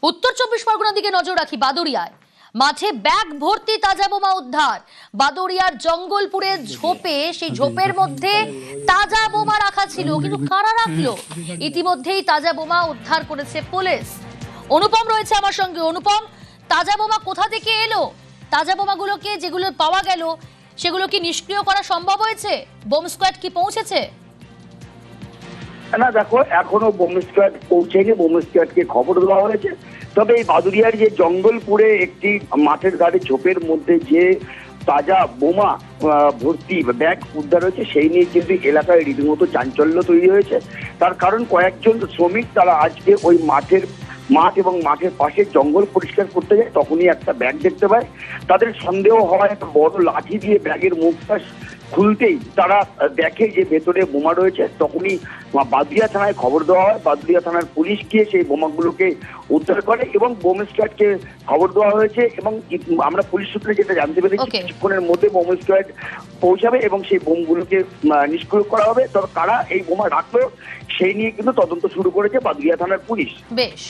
উত্তর 24 পরগনার দিকে নজর রাখি। বাদুড়িয়ায় মাঠে ব্যাগ ভর্তি তাজা বোমা উদ্ধার। বাদুড়িয়ার জঙ্গলপুরের ঝোপে, সেই ঝোপের মধ্যে তাজা বোমা রাখা ছিল, কিন্তু কারা রাখলো? ইতিমধ্যেই তাজা বোমা উদ্ধার করেছে পুলিশ। অনুপম রয়েছে আমার সঙ্গে। অনুপম, তাজা বোমা কোথা থেকে এলো? তাজা বোমাগুলোকে যেগুলো পাওয়া গেল সেগুলো কি নিষ্ক্রিয় করা সম্ভব হয়েছে? বোম স্কোয়াড কি পৌঁছেছে? না দেখো, এখনো বোম স্কোয়াড পৌঁছেনি। বোম স্কোয়াডকে খবর দেওয়া হয়েছে। তবে এই বাদুড়িয়ার যে জঙ্গলপুরে একটি মাঠের ধারে ঝোপের মধ্যে যে তাজা বোমা ভর্তি ব্যাগ উদ্ধার হয়েছে, সেই নিয়ে কিন্তু এলাকায় রীতিমতো চাঞ্চল্য তৈরি হয়েছে। তার কারণ কয়েকজন শ্রমিক তারা আজকে ওই মাঠ এবং মাঠের পাশে জঙ্গল পরিষ্কার করতে যায়, তখনই একটা ব্যাগ দেখতে পায়। তাদের সন্দেহ হয় একটা বড় লাঠি দিয়ে ব্যাগের মুখটা খুলতেই তারা দেখে যে ভেতরে বোমা রয়েছে। তখনই বাদুড়িয়া থানায় খবর দেওয়া হয়। বাদুড়িয়া থানার পুলিশ গিয়ে সেই বোমাগুলোকে উদ্ধার করে এবং বোম স্কোয়াডকে খবর দেওয়া হয়েছে। এবং আমরা পুলিশ সূত্রে যেটা জানতে পেরেছি, কিছুক্ষণের মধ্যে বোম স্কোয়াড পৌঁছাবে এবং সেই বোমগুলোকে নিষ্ক্রিয় করা হবে। তবে কারা এই বোমা রাখলো সেই নিয়ে কিন্তু তদন্ত শুরু করেছে বাদুড়িয়া থানার পুলিশ। বেশ।